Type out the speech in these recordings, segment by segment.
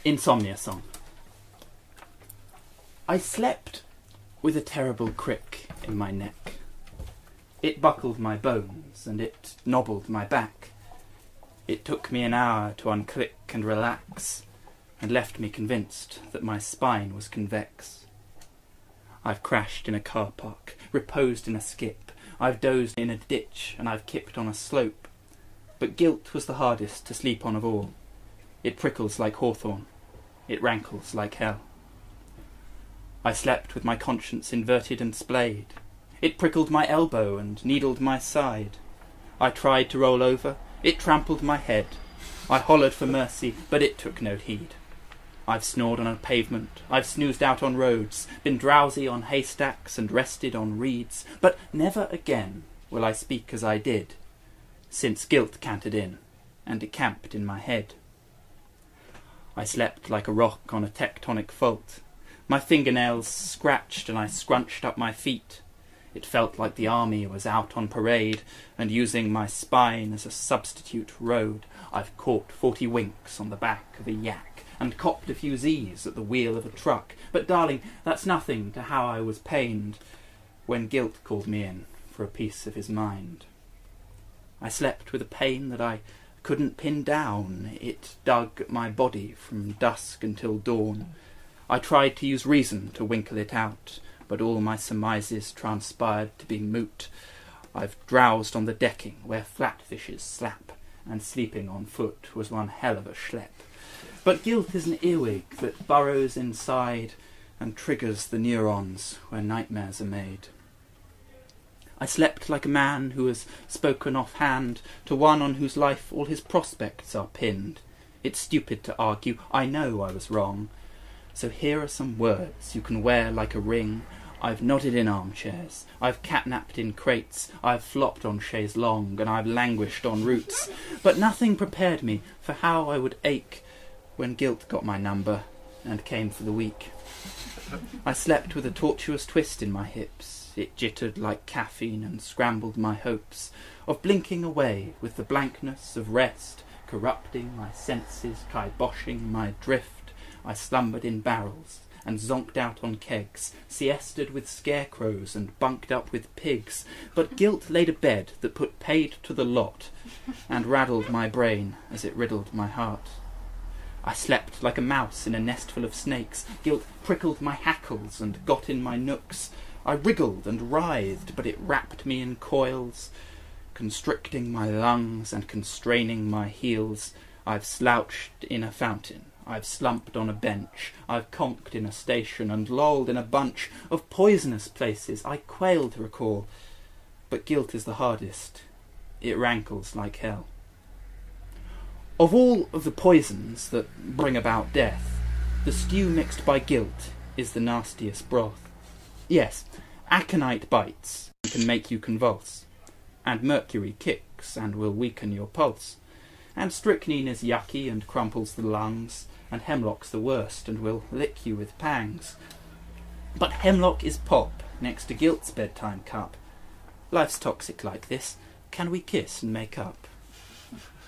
Insomnia song. I slept with a terrible crick in my neck. It buckled my bones and it nobbled my back. It took me an hour to unclick and relax, and left me convinced that my spine was convex. I've crashed in a car park, reposed in a skip, I've dozed in a ditch, and I've kipped on a slope. But guilt was the hardest to sleep on of all. It prickles like hawthorn, it rankles like hell. I slept with my conscience inverted and splayed. It prickled my elbow and needled my side. I tried to roll over, it trampled my head. I hollered for mercy, but it took no heed. I've snored on a pavement, I've snoozed out on roads, been drowsy on haystacks and rested on reeds, but never again will I speak as I did, since guilt cantered in and decamped in my head. I slept like a rock on a tectonic fault. My fingernails scratched and I scrunched up my feet. It felt like the army was out on parade, and using my spine as a substitute road, I've caught 40 winks on the back of a yak, and copped a few Z's at the wheel of a truck. But darling, that's nothing to how I was pained when guilt called me in for a piece of his mind. I slept with a pain that I couldn't pin down. It dug at my body from dusk until dawn. I tried to use reason to winkle it out, but all my surmises transpired to be moot. I've drowsed on the decking where flatfishes slap, and sleeping on foot was one hell of a schlep. But guilt is an earwig that burrows inside and triggers the neurons where nightmares are made. I slept like a man who has spoken offhand to one on whose life all his prospects are pinned. It's stupid to argue, I know I was wrong. So here are some words you can wear like a ring. I've nodded in armchairs, I've catnapped in crates, I've flopped on chaise longue, and I've languished on roots. But nothing prepared me for how I would ache when guilt got my number and came for the week. I slept with a tortuous twist in my hips. It jittered like caffeine and scrambled my hopes of blinking away with the blankness of rest, corrupting my senses, kiboshing my drift. I slumbered in barrels and zonked out on kegs, siestaed with scarecrows and bunked up with pigs. But guilt laid a bed that put paid to the lot and raddled my brain as it riddled my heart. I slept like a mouse in a nestful of snakes. Guilt prickled my hackles and got in my nooks. I wriggled and writhed, but it wrapped me in coils, constricting my lungs and constraining my heels. I've slouched in a fountain, I've slumped on a bench, I've conked in a station and lolled in a bunch of poisonous places I quail to recall. But guilt is the hardest, it rankles like hell. Of all of the poisons that bring about death, the stew mixed by guilt is the nastiest broth. Yes, aconite bites and can make you convulse, and mercury kicks and will weaken your pulse, and strychnine is yucky and crumples the lungs, and hemlock's the worst and will lick you with pangs. But hemlock is pop next to guilt's bedtime cup. Life's toxic like this, can we kiss and make up?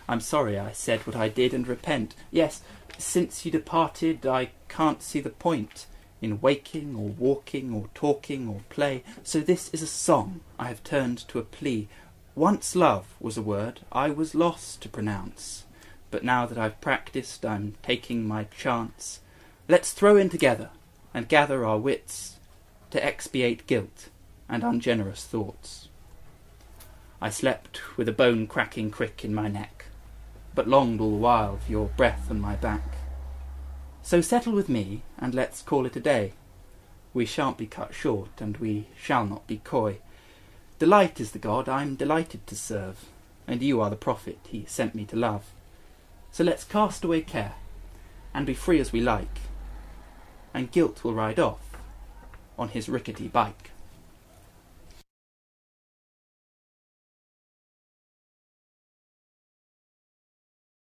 I'm sorry I said what I did and repent. Yes, since you departed I can't see the point in waking or walking or talking or play. So this is a song I have turned to a plea. Once love was a word I was lost to pronounce, but now that I've practised I'm taking my chance. Let's throw in together and gather our wits to expiate guilt and ungenerous thoughts. I slept with a bone-cracking crick in my neck, but longed all the while for your breath on my back. So settle with me, and let's call it a day. We shan't be cut short, and we shall not be coy. Delight is the God I'm delighted to serve, and you are the prophet he sent me to love. So let's cast away care, and be free as we like, and guilt will ride off on his rickety bike.